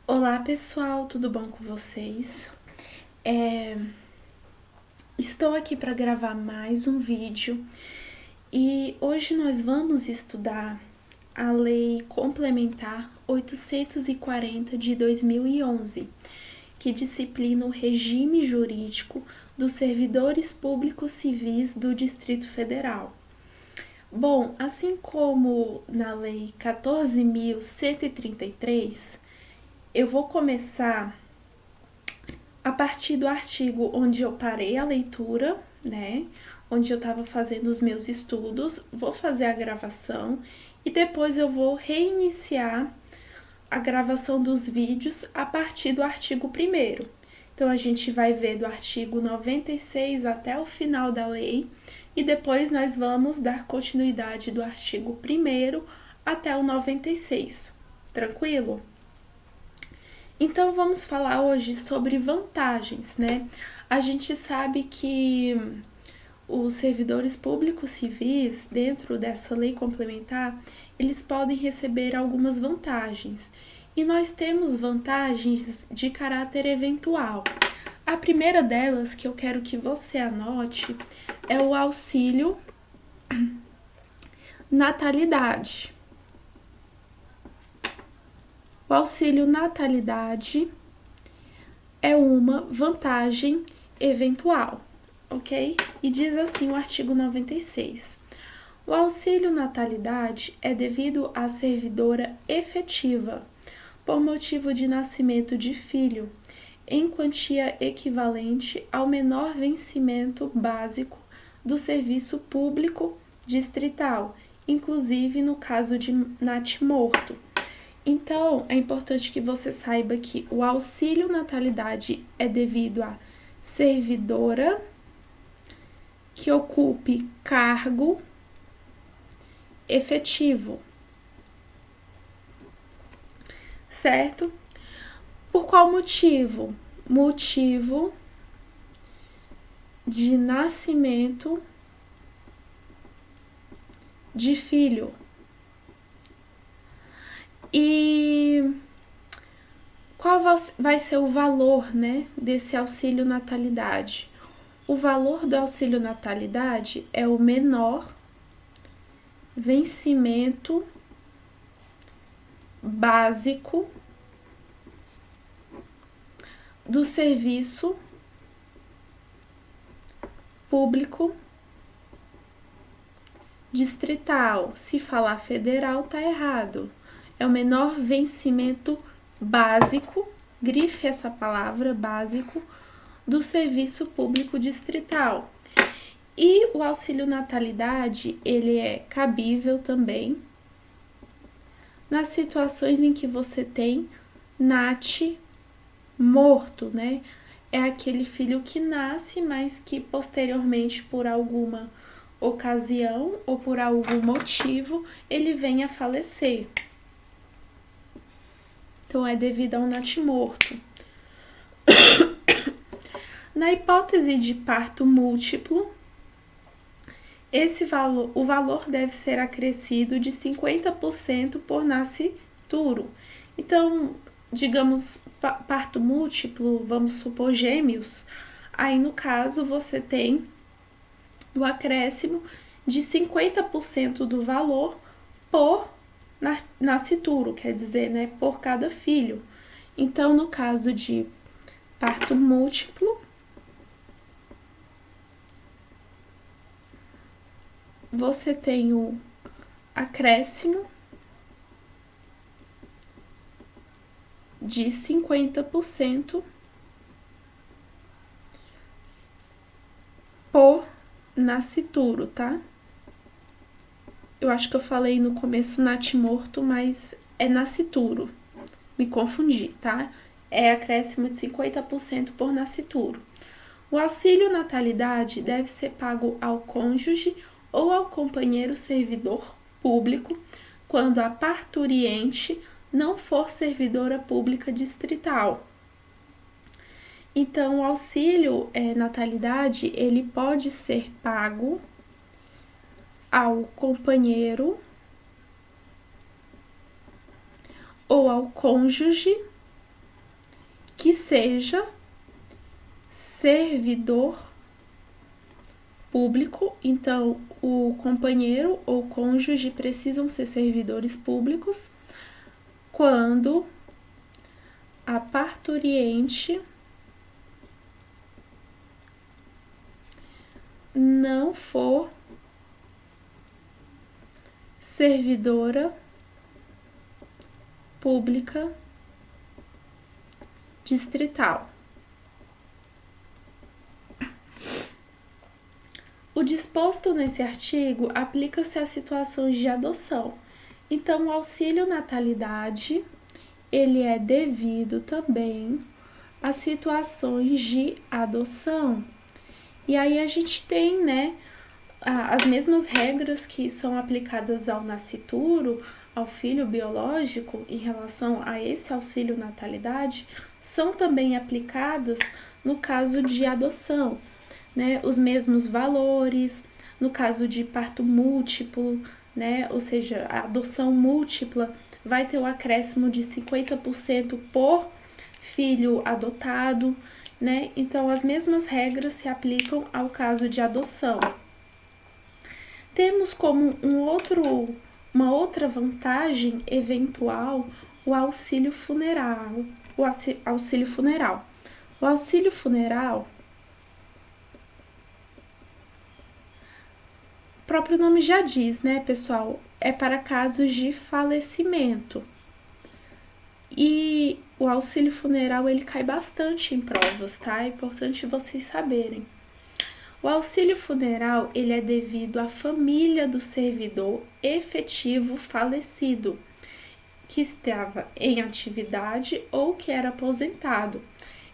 Olá pessoal, tudo bom com vocês? Estou aqui para gravar mais um vídeo e hoje nós vamos estudar a Lei Complementar 840 de 2011, que disciplina o regime jurídico dos servidores públicos civis do Distrito Federal. Bom, assim como na Lei 14.133, eu vou começar a partir do artigo onde eu parei a leitura, né? Onde eu estava fazendo os meus estudos, vou fazer a gravação e depois eu vou reiniciar a gravação dos vídeos a partir do artigo 1º. Então, a gente vai ver do artigo 96 até o final da lei e depois nós vamos dar continuidade do artigo 1º até o 96. Tranquilo? Então, vamos falar hoje sobre vantagens, né? A gente sabe que os servidores públicos civis, dentro dessa lei complementar, eles podem receber algumas vantagens. E nós temos vantagens de caráter eventual. A primeira delas, que eu quero que você anote, é o auxílio natalidade. O auxílio natalidade é uma vantagem eventual, ok? E diz assim o artigo 96. O auxílio natalidade é devido à servidora efetiva, por motivo de nascimento de filho, em quantia equivalente ao menor vencimento básico do serviço público distrital, inclusive no caso de natimorto. Então, é importante que você saiba que o auxílio natalidade é devido à servidora que ocupe cargo efetivo, certo? Por qual motivo? Motivo de nascimento de filho. E qual vai ser o valor, né, desse auxílio natalidade? O valor do auxílio natalidade é o menor vencimento básico do serviço público distrital. Se falar federal, tá errado. É o menor vencimento básico, grife essa palavra, básico, do serviço público distrital. E o auxílio natalidade, ele é cabível também nas situações em que você tem morto, né? É aquele filho que nasce, mas que posteriormente, por alguma ocasião ou por algum motivo, ele vem a falecer. Então, é devido a um natimorto. Na hipótese de parto múltiplo, o valor deve ser acrescido de 50% por nascituro. Então, digamos, parto múltiplo, vamos supor gêmeos, aí no caso você tem o acréscimo de 50% do valor por nascituro, quer dizer, né, por cada filho. Então, no caso de parto múltiplo, você tem o acréscimo de 50% por nascituro, tá? Eu acho que eu falei no começo natimorto, mas é nascituro. Me confundi, tá? É acréscimo de 50% por nascituro. O auxílio natalidade deve ser pago ao cônjuge ou ao companheiro servidor público quando a parturiente não for servidora pública distrital. Então, o auxílio natalidade, ele pode ser pago ao companheiro ou ao cônjuge que seja servidor público. Então, o companheiro ou cônjuge precisam ser servidores públicos quando a parturiente não for servidora pública distrital. O disposto nesse artigo aplica-se a situações de adoção. Então, o auxílio natalidade, ele é devido também a situações de adoção. E aí a gente tem, né, as mesmas regras que são aplicadas ao nascituro, ao filho biológico, em relação a esse auxílio natalidade, são também aplicadas no caso de adoção, né? Os mesmos valores, no caso de parto múltiplo, né? Ou seja, a adoção múltipla vai ter o acréscimo de 50% por filho adotado, né? Então, as mesmas regras se aplicam ao caso de adoção. Temos como uma outra vantagem eventual o auxílio funeral. O auxílio funeral. O auxílio funeral, o próprio nome já diz, né, pessoal? É para casos de falecimento. E o auxílio funeral, ele cai bastante em provas, tá? É importante vocês saberem. O auxílio funeral, ele é devido à família do servidor efetivo falecido, que estava em atividade ou que era aposentado,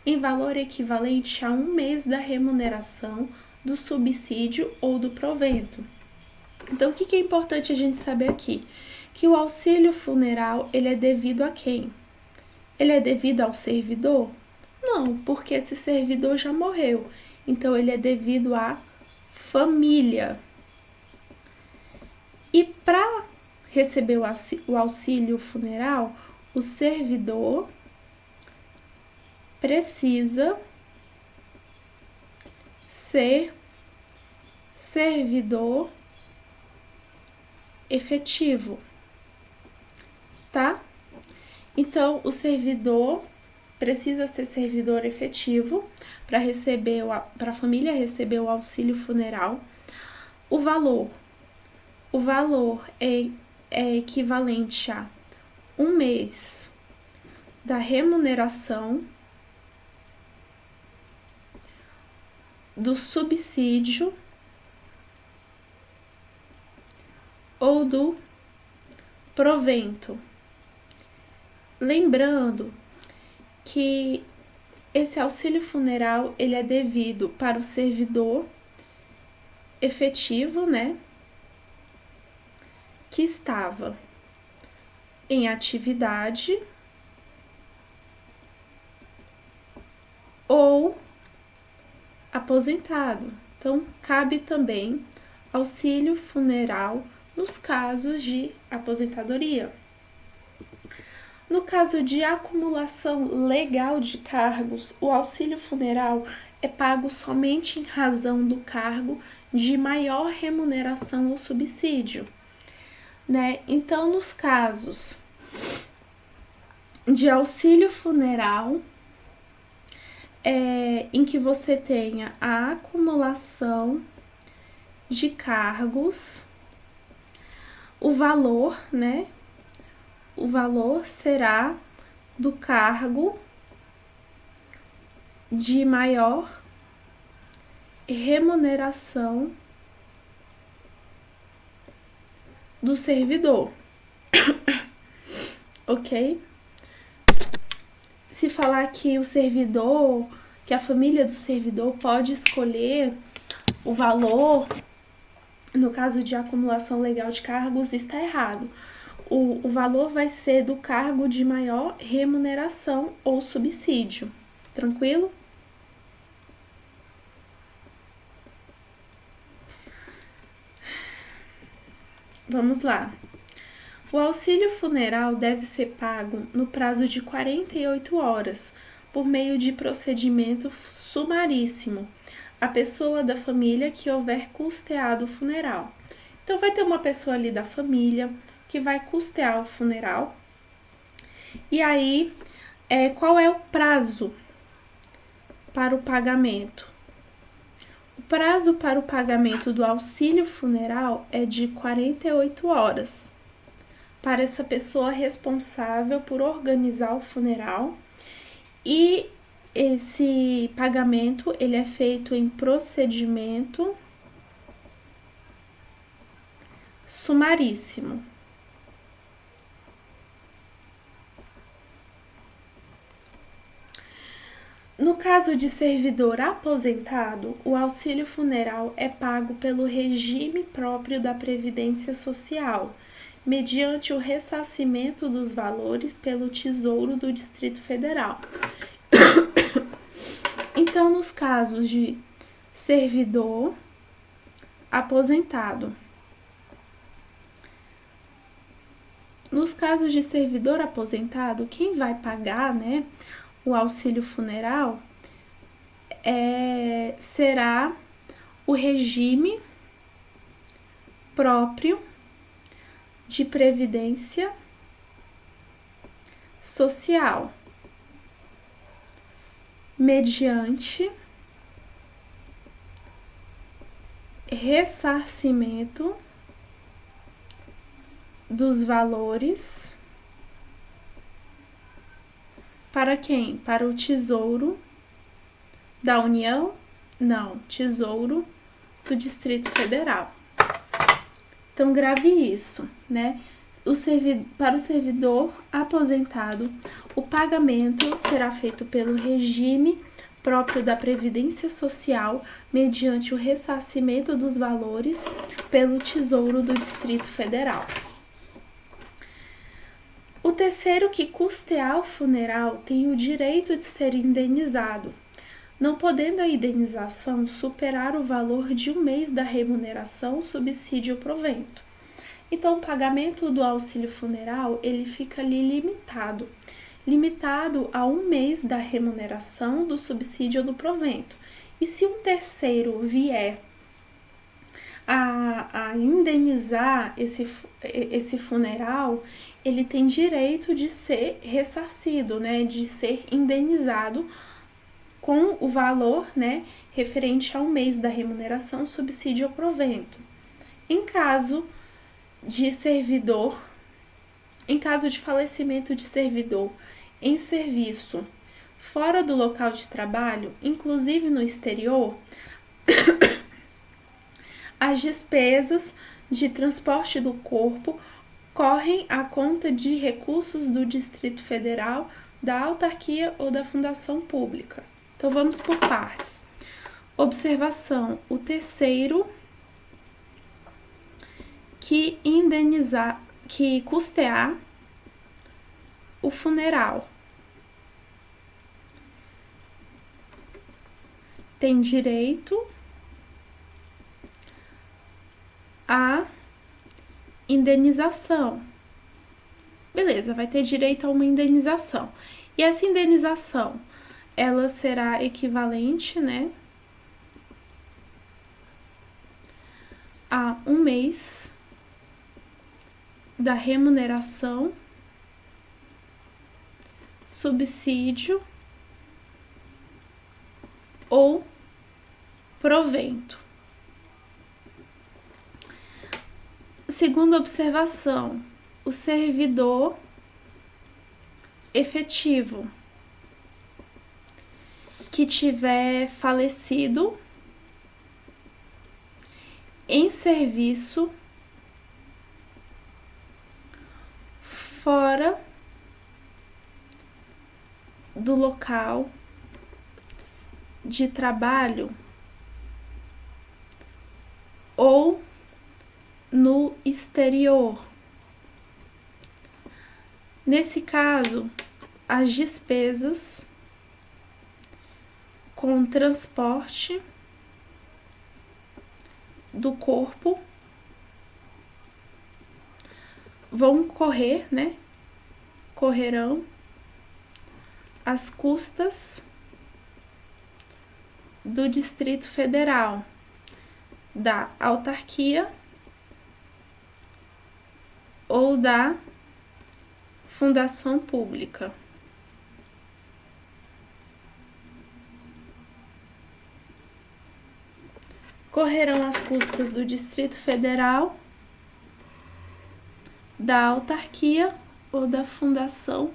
em valor equivalente a 1 mês da remuneração do subsídio ou do provento. Então, o que é importante a gente saber aqui? Que o auxílio funeral, ele é devido a quem? Ele é devido ao servidor? Não, porque esse servidor já morreu. Então, ele é devido à família. E para receber o auxílio funeral, o servidor precisa ser servidor efetivo, tá? Então, o servidor precisa ser servidor efetivo para a família receber o auxílio funeral. O valor é equivalente a 1 mês da remuneração do subsídio ou do provento. Lembrando que esse auxílio funeral, ele é devido para o servidor efetivo, né, que estava em atividade ou aposentado. Então, cabe também auxílio funeral nos casos de aposentadoria. No caso de acumulação legal de cargos, o auxílio funeral é pago somente em razão do cargo de maior remuneração ou subsídio, né? Então, nos casos de auxílio funeral, em que você tenha a acumulação de cargos, o valor, né? O valor será do cargo de maior remuneração do servidor, ok? Se falar que o servidor, que a família do servidor pode escolher o valor, no caso de acumulação legal de cargos, está errado. O valor vai ser do cargo de maior remuneração ou subsídio. Tranquilo? Vamos lá. O auxílio funeral deve ser pago no prazo de 48 horas, por meio de procedimento sumaríssimo, a pessoa da família que houver custeado o funeral. Então, vai ter uma pessoa ali da família que vai custear o funeral. E aí, qual é o prazo para o pagamento? O prazo para o pagamento do auxílio funeral é de 48 horas para essa pessoa responsável por organizar o funeral, e esse pagamento ele é feito em procedimento sumaríssimo. No caso de servidor aposentado, o auxílio funeral é pago pelo regime próprio da Previdência Social, mediante o ressarcimento dos valores pelo Tesouro do Distrito Federal. Então, nos casos de servidor aposentado, quem vai pagar, né, o auxílio funeral será o regime próprio de previdência social, mediante ressarcimento dos valores para quem? Para o Tesouro da União? Não, Tesouro do Distrito Federal. Então, grave isso, né? Para o servidor aposentado, o pagamento será feito pelo regime próprio da Previdência Social, mediante o ressarcimento dos valores pelo Tesouro do Distrito Federal. O terceiro que custear o funeral tem o direito de ser indenizado, não podendo a indenização superar o valor de 1 mês da remuneração, subsídio ou provento. Então, o pagamento do auxílio funeral, ele fica ali limitado a 1 mês da remuneração, do subsídio ou do provento. E se um terceiro vier a indenizar esse funeral, ele tem direito de ser ressarcido, né, de ser indenizado com o valor, né, referente a 1 mês da remuneração, subsídio ou provento. Em caso de falecimento de servidor em serviço fora do local de trabalho, inclusive no exterior, as despesas de transporte do corpo correm à conta de recursos do Distrito Federal, da autarquia ou da fundação pública. Então, vamos por partes. Observação: o terceiro que custear o funeral tem direito à indenização. Beleza, vai ter direito a uma indenização. E essa indenização, ela será equivalente, né, a 1 mês da remuneração, subsídio ou provento. Segunda observação: o servidor efetivo que tiver falecido em serviço fora do local de trabalho ou no exterior. Nesse caso, as despesas com transporte do corpo vão correrão às custas do Distrito Federal, da autarquia ou da fundação pública. Correrão às custas do Distrito Federal, da autarquia ou da fundação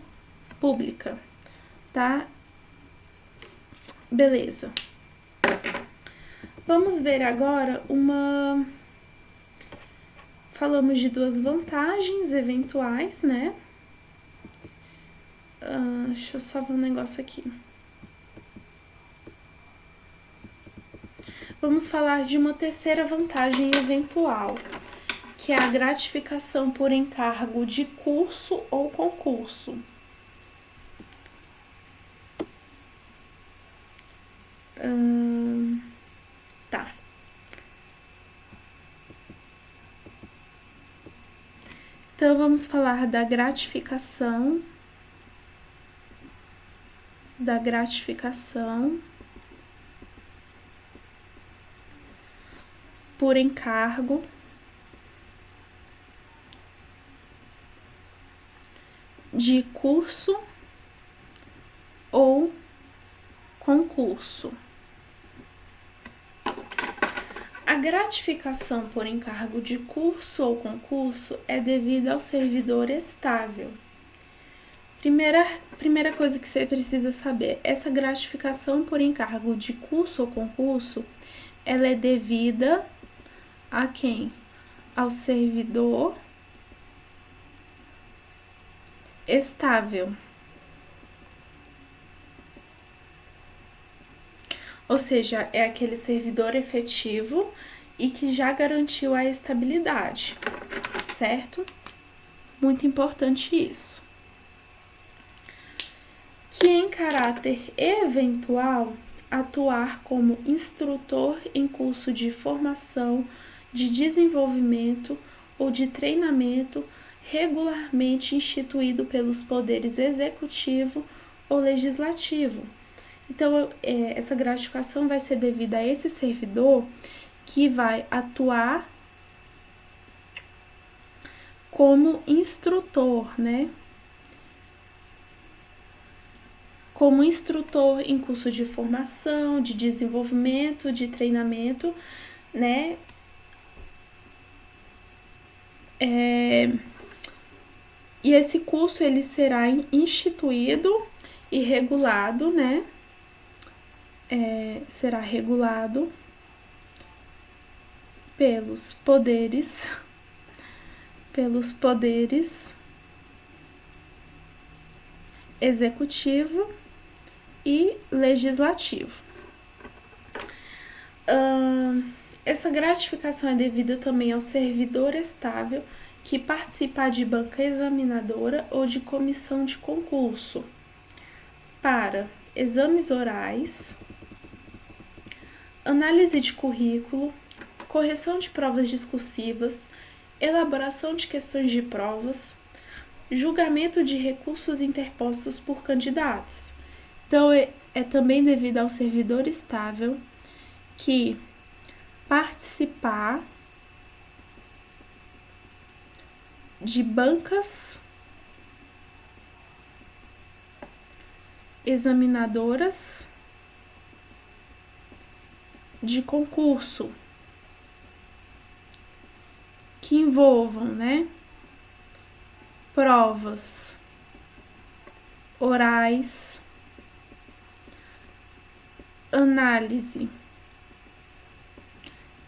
pública, tá? Beleza. Vamos ver agora falamos de duas vantagens eventuais, né? Deixa eu só ver um negócio aqui. Vamos falar de uma terceira vantagem eventual, que é a gratificação por encargo de curso ou concurso. Tá. Então, vamos falar da gratificação por encargo de curso ou concurso. A gratificação por encargo de curso ou concurso é devida ao servidor estável. Primeira coisa que você precisa saber, essa gratificação por encargo de curso ou concurso, ela é devida a quem? Ao servidor estável. Ou seja, é aquele servidor efetivo e que já garantiu a estabilidade, certo? Muito importante isso. Que em caráter eventual, atuar como instrutor em curso de formação, de desenvolvimento ou de treinamento regularmente instituído pelos poderes executivo ou legislativo. Então, essa gratificação vai ser devida a esse servidor que vai atuar como instrutor, né? Como instrutor em curso de formação, de desenvolvimento, de treinamento, né? E esse curso ele será instituído e regulado, né? Será regulado pelos poderes executivo e legislativo. Essa gratificação é devida também ao servidor estável que participar de banca examinadora ou de comissão de concurso para exames orais, análise de currículo, correção de provas discursivas, elaboração de questões de provas, julgamento de recursos interpostos por candidatos. Então, é também devido ao servidor estável que participar de bancas examinadoras de concurso que envolvam, né, provas orais, análise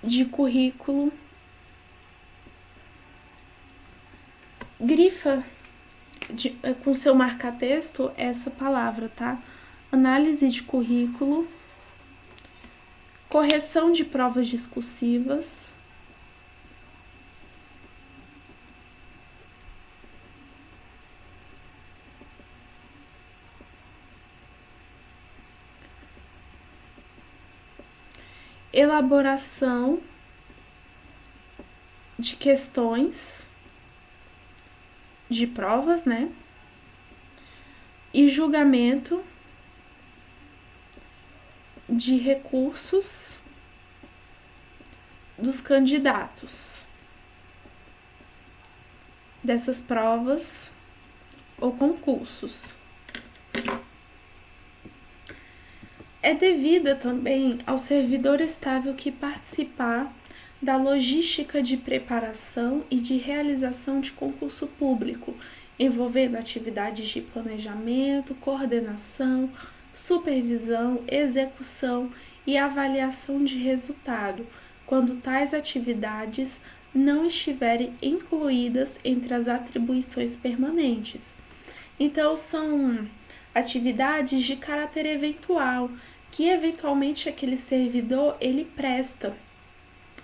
de currículo, grifa com seu marca-texto essa palavra, tá? Análise de currículo, correção de provas discursivas, elaboração de questões de provas, né? e julgamento de recursos dos candidatos dessas provas ou concursos. É devida também ao servidor estável que participar da logística de preparação e de realização de concurso público, envolvendo atividades de planejamento, coordenação, supervisão, execução e avaliação de resultado, quando tais atividades não estiverem incluídas entre as atribuições permanentes. Então, são atividades de caráter eventual, que eventualmente aquele servidor ele presta,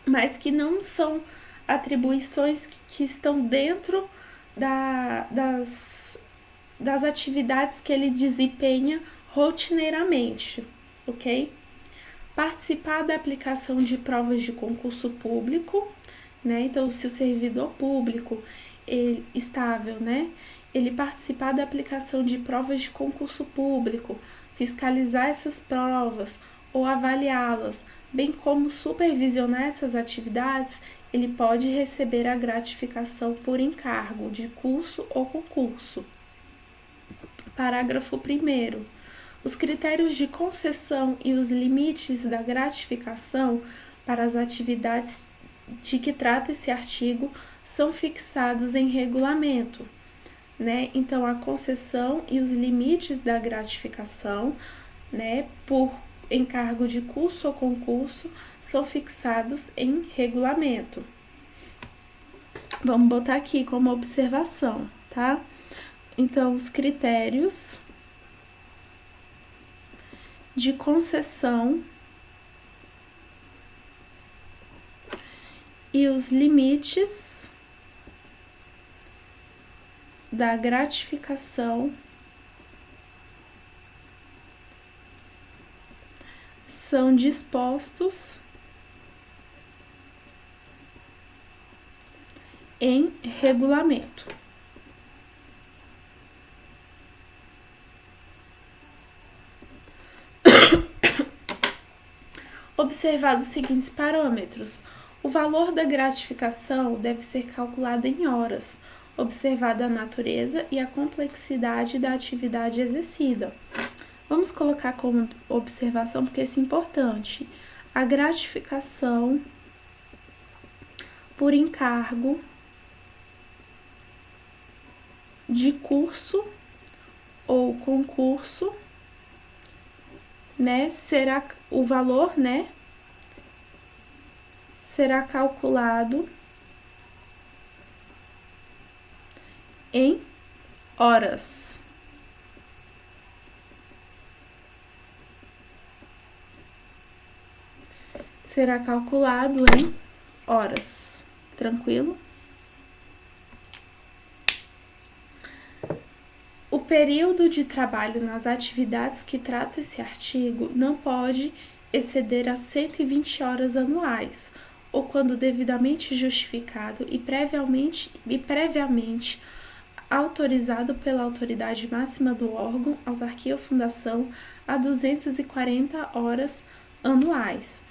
mas que não são atribuições que estão dentro das atividades que ele desempenha rotineiramente, ok? Participar da aplicação de provas de concurso público, né? Então, se o servidor público estável, né? Ele participar da aplicação de provas de concurso público, fiscalizar essas provas ou avaliá-las, bem como supervisionar essas atividades, ele pode receber a gratificação por encargo de curso ou concurso. Parágrafo 1º. Os critérios de concessão e os limites da gratificação para as atividades de que trata esse artigo são fixados em regulamento, né? Então, a concessão e os limites da gratificação, né, por encargo de curso ou concurso, são fixados em regulamento. Vamos botar aqui como observação, tá? Então, os critérios de concessão e os limites da gratificação são dispostos em regulamento. Observados os seguintes parâmetros: o valor da gratificação deve ser calculado em horas, observada a natureza e a complexidade da atividade exercida. Vamos colocar como observação, porque isso é importante. A gratificação por encargo de curso ou concurso, né, será o valor, né, será calculado em horas. Será calculado em horas. Tranquilo? O período de trabalho nas atividades que trata esse artigo não pode exceder as 120 horas anuais, ou quando devidamente justificado e previamente autorizado pela autoridade máxima do órgão, autarquia ou fundação, a 240 horas anuais.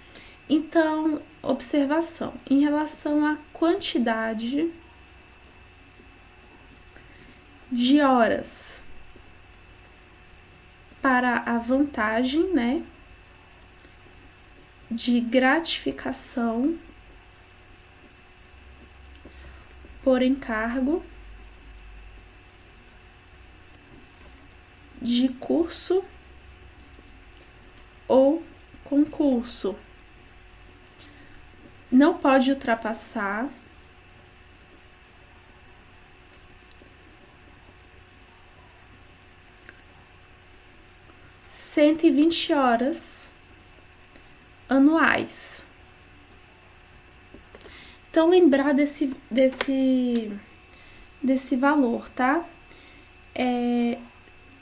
Então, observação, em relação à quantidade de horas para a vantagem, né, de gratificação por encargo de curso ou concurso. Não pode ultrapassar 120 horas anuais. Então, lembrar desse valor, tá?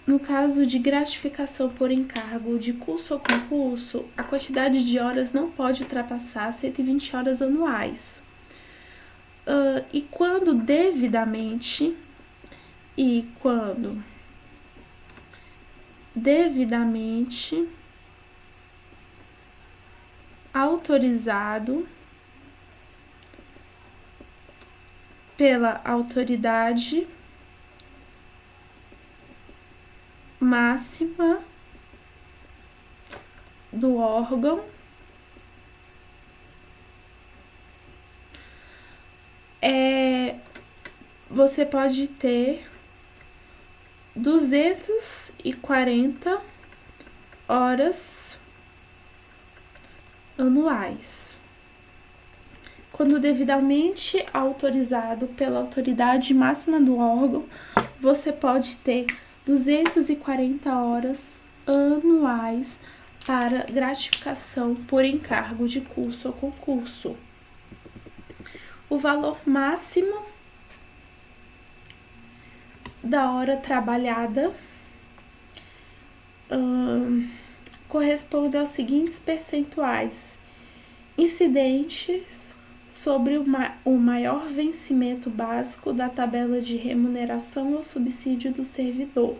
No caso de gratificação por encargo de curso ou concurso, a quantidade de horas não pode ultrapassar 120 horas anuais. E quando devidamente autorizado pela autoridade máxima do órgão você pode ter 240 horas anuais. Quando devidamente autorizado pela autoridade máxima do órgão, você pode ter 240 horas anuais para gratificação por encargo de curso ou concurso. O valor máximo da hora trabalhada corresponde aos seguintes percentuais incidentes sobre o maior vencimento básico da tabela de remuneração ou subsídio do servidor,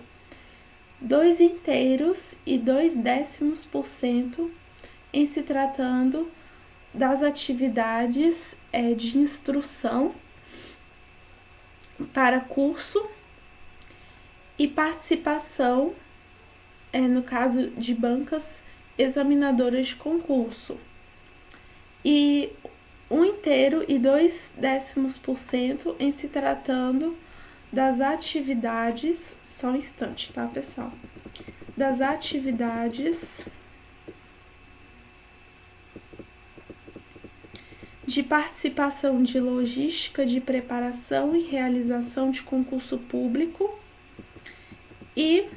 2 inteiros e 2/10% em se tratando das atividades de instrução para curso e participação, no caso de bancas examinadoras de concurso, e 1 inteiro e 2/10% em se tratando das atividades, só um instante, tá, pessoal? Das atividades de participação de logística de preparação e realização de concurso público e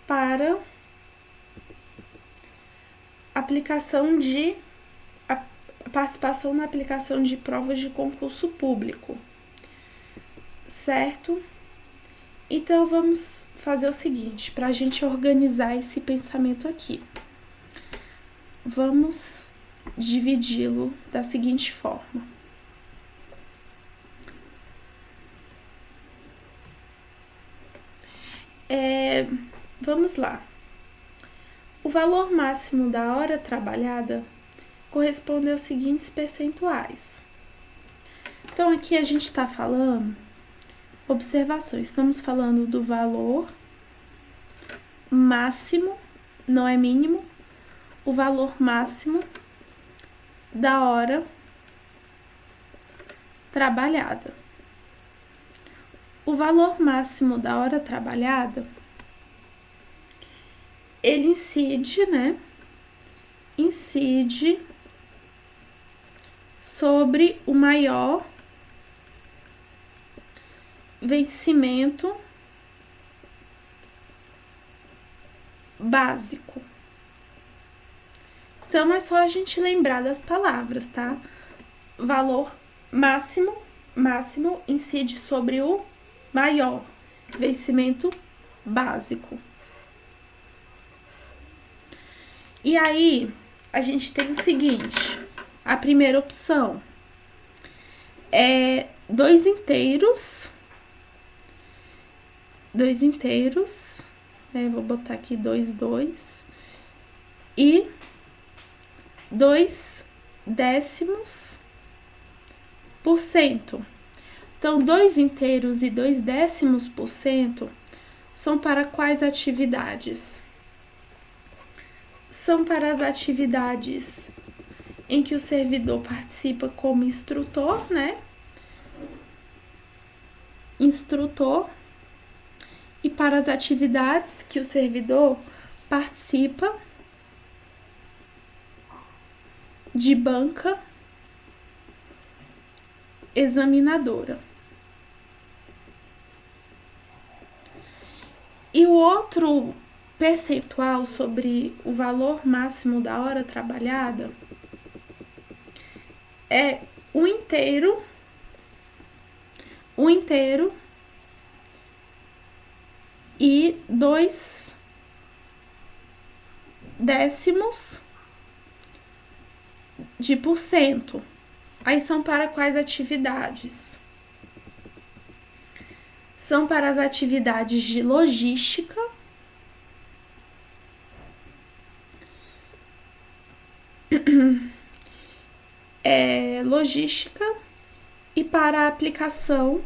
para participação na aplicação de provas de concurso público, certo? Então, vamos fazer o seguinte, para a gente organizar esse pensamento aqui. Vamos dividi-lo da seguinte forma. Vamos lá. O valor máximo da hora trabalhada corresponde aos seguintes percentuais. Então, aqui a gente está falando, observação, estamos falando do valor máximo, não é mínimo, o valor máximo da hora trabalhada. O valor máximo da hora trabalhada, ele incide sobre o maior vencimento básico. Então, é só a gente lembrar das palavras, tá? Valor máximo incide sobre o maior vencimento básico. E aí, a gente tem o seguinte, a primeira opção é 2 inteiros, vou botar aqui 2 e 2/10%. Então, 2 inteiros e 2/10% são para quais atividades? São para as atividades em que o servidor participa como instrutor, né? E para as atividades que o servidor participa de banca examinadora. E o outro percentual sobre o valor máximo da hora trabalhada é 1 inteiro e 2/10%. Aí são para quais atividades? São para as atividades de logística logística e para a aplicação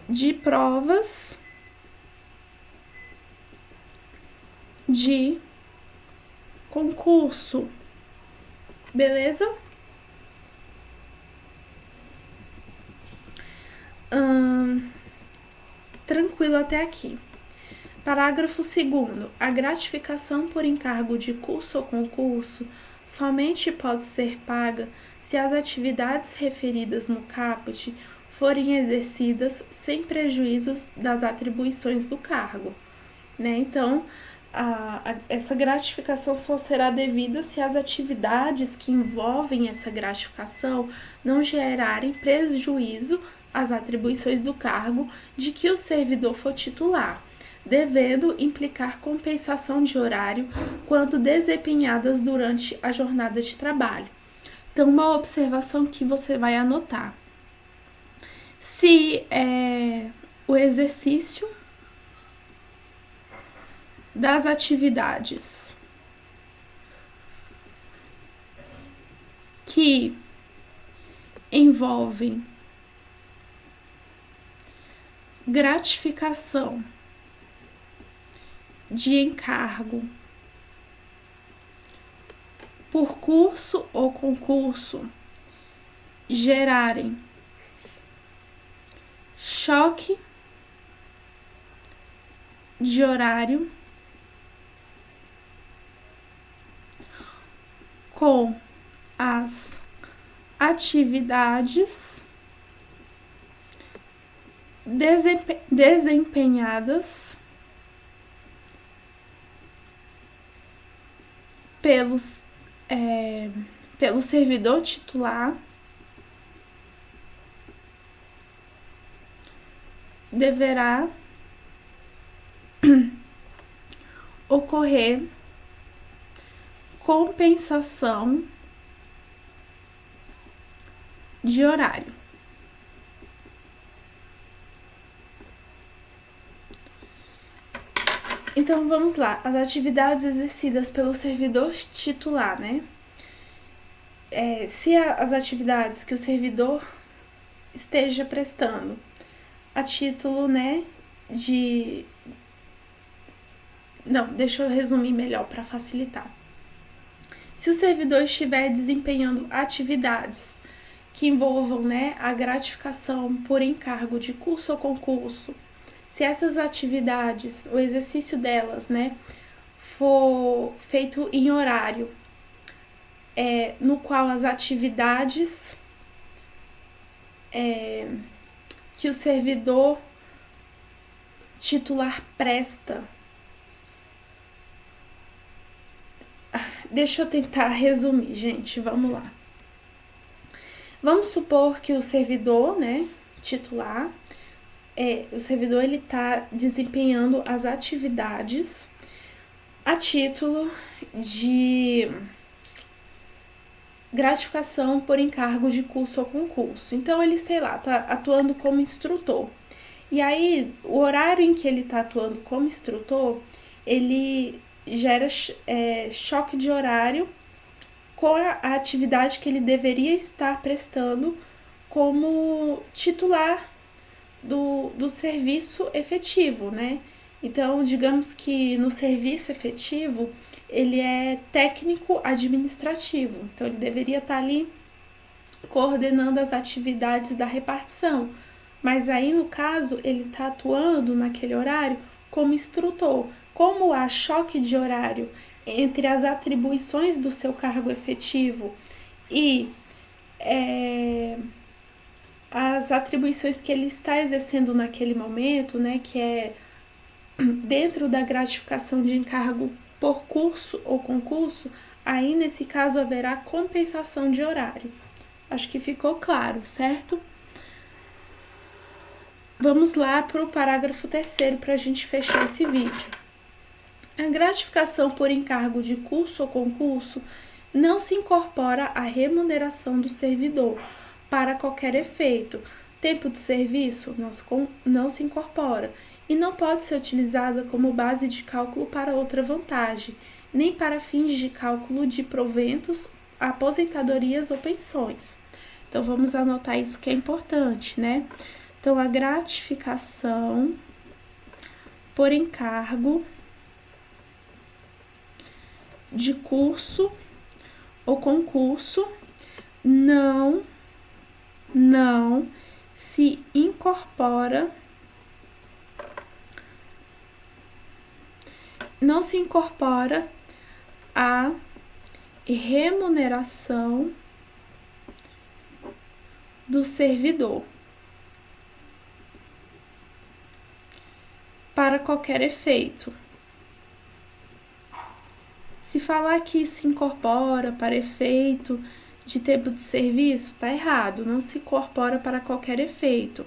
de provas de concurso, beleza? Tranquilo até aqui. Parágrafo 2º. A gratificação por encargo de curso ou concurso somente pode ser paga se as atividades referidas no caput forem exercidas sem prejuízos das atribuições do cargo, né? Então, essa gratificação só será devida se as atividades que envolvem essa gratificação não gerarem prejuízo às atribuições do cargo de que o servidor for titular, devendo implicar compensação de horário quando desempenhadas durante a jornada de trabalho. Então, uma observação que você vai anotar. Se o exercício das atividades que envolvem gratificação de encargo por curso ou concurso gerarem choque de horário com as atividades desempenhadas pelo servidor titular, deverá ocorrer compensação de horário. Então, vamos lá. As atividades exercidas pelo servidor titular, né? Se as atividades que o servidor esteja prestando a título, né, de... Não, deixa eu resumir melhor para facilitar. Se o servidor estiver desempenhando atividades que envolvam, né, a gratificação por encargo de curso ou concurso, se essas atividades, o exercício delas, né, for feito em horário no qual as atividades que o servidor titular presta. Deixa eu tentar resumir, gente, vamos lá. Vamos supor que o servidor, né, titular, o servidor ele está desempenhando as atividades a título de gratificação por encargo de curso ou concurso. Então, ele, sei lá, está atuando como instrutor. E aí, o horário em que ele está atuando como instrutor, ele gera choque de horário com a atividade que ele deveria estar prestando como titular do serviço efetivo, né? Então, digamos que no serviço efetivo, ele é técnico administrativo, então ele deveria estar ali coordenando as atividades da repartição, mas aí no caso ele está atuando naquele horário como instrutor. Como há choque de horário entre as atribuições do seu cargo efetivo e as atribuições que ele está exercendo naquele momento, né, que é dentro da gratificação de encargo por curso ou concurso, aí nesse caso haverá compensação de horário. Acho que ficou claro, certo? Vamos lá para o parágrafo 3º para a gente fechar esse vídeo. A gratificação por encargo de curso ou concurso não se incorpora à remuneração do servidor para qualquer efeito. Tempo de serviço não se incorpora e não pode ser utilizada como base de cálculo para outra vantagem, nem para fins de cálculo de proventos, aposentadorias ou pensões. Então, vamos anotar isso que é importante, né? Então, a gratificação por encargo de curso ou concurso não se incorpora a remuneração do servidor para qualquer efeito. Se falar que se incorpora para efeito de tempo de serviço, tá errado, não se incorpora para qualquer efeito.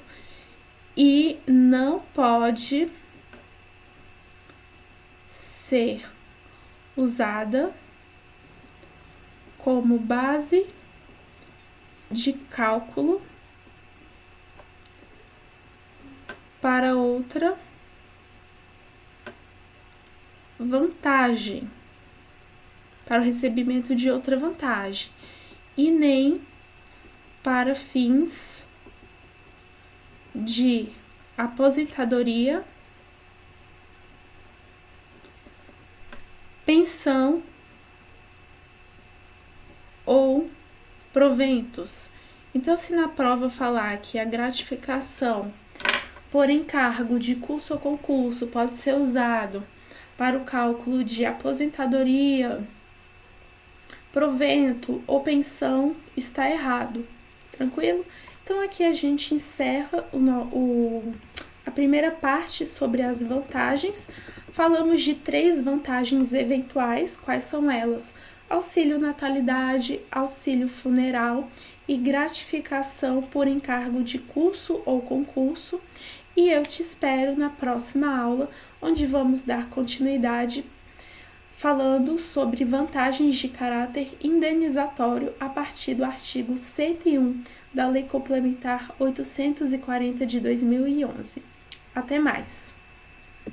E não pode ser usada como base de cálculo para outra vantagem, para o recebimento de outra vantagem, e nem para fins de aposentadoria, pensão ou proventos. Então, se na prova falar que a gratificação por encargo de curso ou concurso pode ser usado para o cálculo de aposentadoria, provento ou pensão, está errado. Tranquilo? Então, aqui a gente encerra a primeira parte sobre as vantagens. Falamos de 3 vantagens eventuais. Quais são elas? Auxílio natalidade, auxílio funeral e gratificação por encargo de curso ou concurso. E eu te espero na próxima aula, onde vamos dar continuidade falando sobre vantagens de caráter indenizatório a partir do artigo 101 da Lei Complementar 840 de 2011. Até mais!